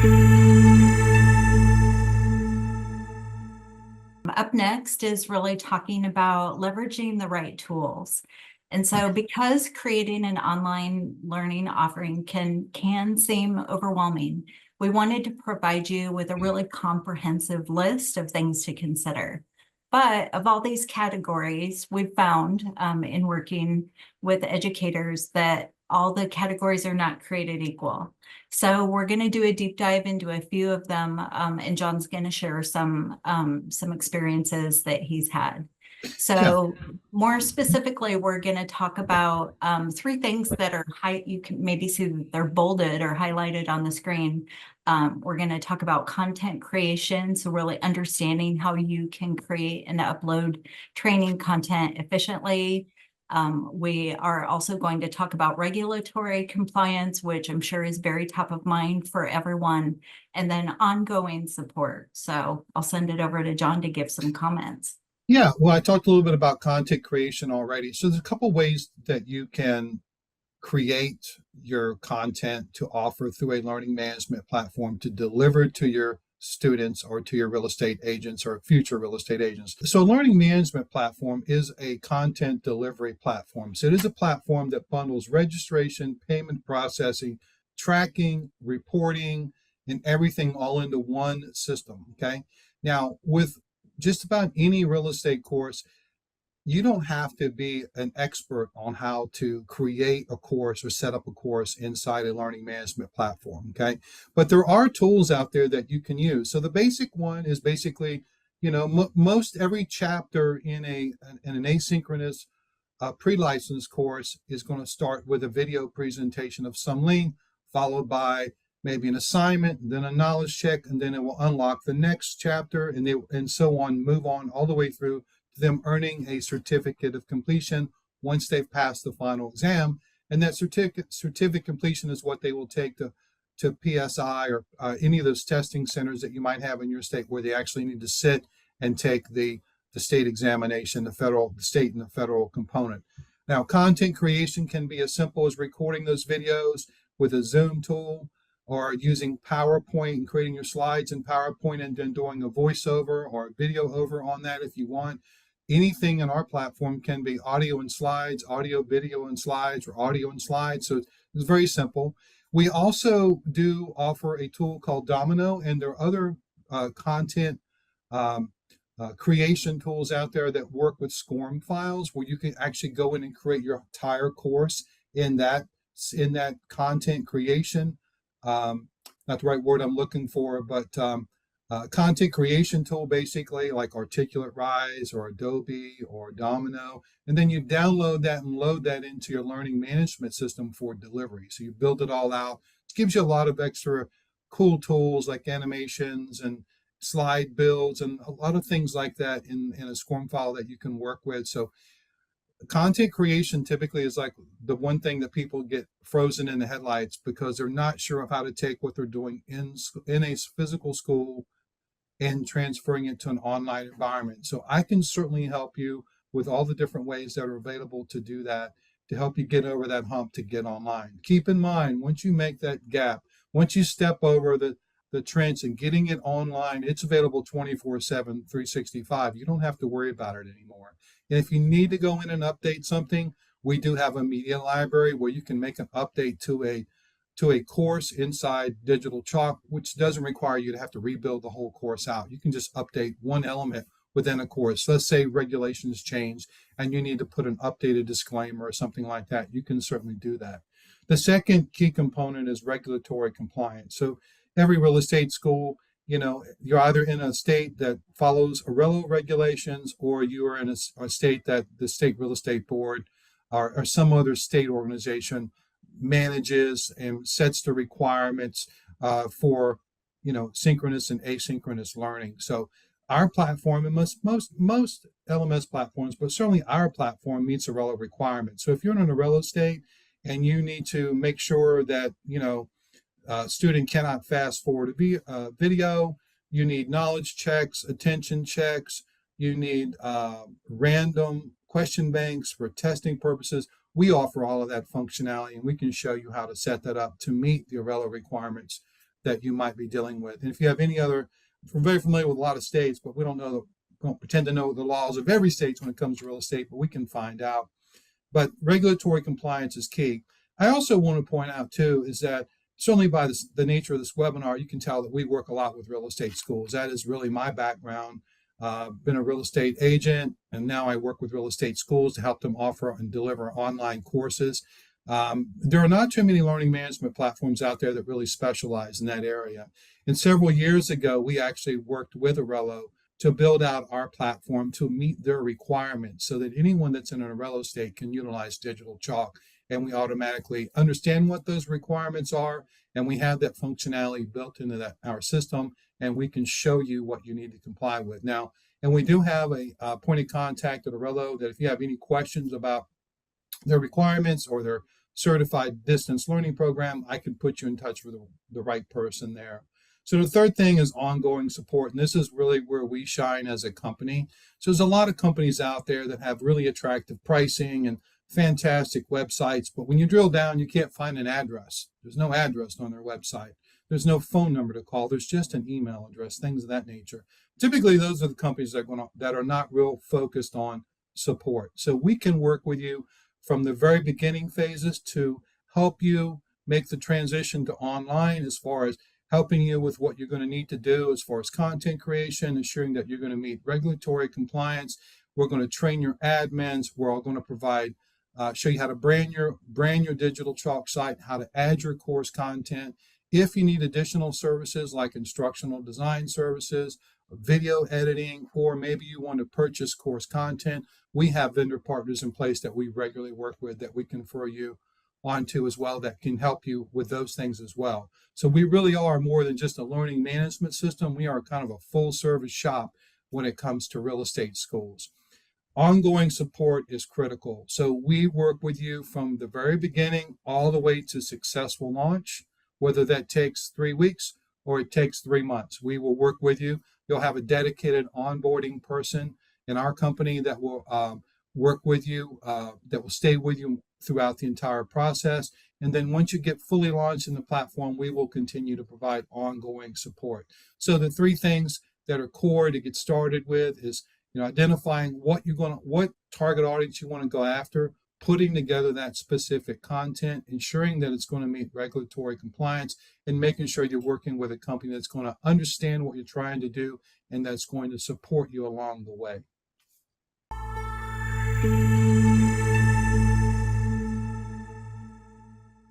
Up next is really talking about leveraging the right tools. And so because creating an online learning offering can seem overwhelming, we wanted to provide you with a really comprehensive list of things to consider. But of all these categories, we've found in working with educators that all the categories are not created equal. So we're going to do a deep dive into a few of them, and John's going to share some experiences that he's had. Yeah. So more specifically, we're going to talk about three things that are you can maybe see that they're bolded or highlighted on the screen. We're going to talk about content creation, so really understanding how you can create and upload training content efficiently. We are also going to talk about regulatory compliance, which I'm sure is very top of mind for everyone, and then ongoing support. So I'll send it over to John to give some comments. Yeah, well, I talked a little bit about content creation already. So there's a couple ways that you can create your content to offer through a learning management platform to deliver to your students or to your real estate agents or future real estate agents. So a learning management platform is a content delivery platform. So it is a platform that bundles registration, payment processing, tracking, reporting, and everything all into one system. Okay. Now, with just about any real estate course, you don't have to be an expert on how to create a course or set up a course inside a learning management platform. Okay. But there are tools out there that you can use. So the basic one is basically, most every chapter in an asynchronous pre-licensed course is going to start with a video presentation of some length, followed by maybe an assignment, then a knowledge check, and then it will unlock the next chapter, and so on, move on all the way through to them earning a certificate of completion once they've passed the final exam. And that certificate completion is what they will take to PSI or any of those testing centers that you might have in your state where they actually need to sit and take the state examination, the state and the federal component. Now, content creation can be as simple as recording those videos with a Zoom tool, or using PowerPoint and creating your slides in PowerPoint and then doing a voiceover or a video over on that if you want. Anything in our platform can be audio and slides, audio, video and slides, or audio and slides. So it's very simple. We also do offer a tool called Domino, and there are other content creation tools out there that work with SCORM files where you can actually go in and create your entire course in that content creation. Not the right word I'm looking for, but content creation tool, basically like Articulate Rise or Adobe or Domino. And then you download that and load that into your learning management system for delivery. So you build it all out. It gives you a lot of extra cool tools like animations and slide builds and a lot of things like that in a SCORM file that you can work with. So content creation typically is like the one thing that people get frozen in the headlights because they're not sure of how to take what they're doing in a physical school and transferring it to an online environment. So I can certainly help you with all the different ways that are available to do that, to help you get over that hump to get online. Keep in mind, once you make that gap, once you step over the trench and getting it online, it's available 24/7, 365. You don't have to worry about it anymore. And if you need to go in and update something, we do have a media library where you can make an update to a course inside Digital Chalk, which doesn't require you to have to rebuild the whole course out. You can just update one element within a course. Let's say regulations change and you need to put an updated disclaimer or something like that. You can certainly do that. The second key component is regulatory compliance. So every real estate school, you're either in a state that follows ARELO regulations or you are in a state that the State Real Estate Board or some other state organization manages and sets the requirements for, synchronous and asynchronous learning. So our platform, and most LMS platforms, but certainly our platform meets ARELO requirements. So if you're in an ARELO state and you need to make sure that, student cannot fast forward a video, you need knowledge checks, attention checks, you need random question banks for testing purposes. We offer all of that functionality, and we can show you how to set that up to meet the ARELO requirements that you might be dealing with. And if you have any other, we're very familiar with a lot of states, but we don't pretend to know the laws of every state when it comes to real estate, but we can find out. But regulatory compliance is key. I also want to point out too is that certainly by the nature of this webinar, you can tell that we work a lot with real estate schools. That is really my background. Been a real estate agent, and now I work with real estate schools to help them offer and deliver online courses. There are not too many learning management platforms out there that really specialize in that area. And several years ago, we actually worked with Arello to build out our platform to meet their requirements so that anyone that's in an Arello state can utilize digital chalk. And we automatically understand what those requirements are, and we have that functionality built into our system, and we can show you what you need to comply with. Now, and we do have a point of contact at Arello that if you have any questions about their requirements or their certified distance learning program, I can put you in touch with the right person there. So the third thing is ongoing support, and this is really where we shine as a company. So there's a lot of companies out there that have really attractive pricing and fantastic websites, but when you drill down, you can't find an address. There's no address on their website. There's no phone number to call. There's just an email address, things of that nature. Typically, those are the companies that are not real focused on support. So we can work with you from the very beginning phases to help you make the transition to online, as far as helping you with what you're going to need to do as far as content creation, ensuring that you're going to meet regulatory compliance. We're going to train your admins. We're all going to provide, show you how to brand your digital chalk site, how to add your course content. If you need additional services like instructional design services, video editing, or maybe you want to purchase course content, we have vendor partners in place that we regularly work with that we can refer you onto as well that can help you with those things as well. So we really are more than just a learning management system. We are kind of a full service shop when it comes to real estate schools. Ongoing support is critical. So we work with you from the very beginning all the way to successful launch, whether that takes 3 weeks or it takes 3 months. We will work with you. You'll have a dedicated onboarding person in our company that will work with you, that will stay with you throughout the entire process. And then once you get fully launched in the platform, we will continue to provide ongoing support. So the 3 things that are core to get started with is, identifying what target audience you want to go after, putting together that specific content, ensuring that it's going to meet regulatory compliance, and making sure you're working with a company that's going to understand what you're trying to do and that's going to support you along the way.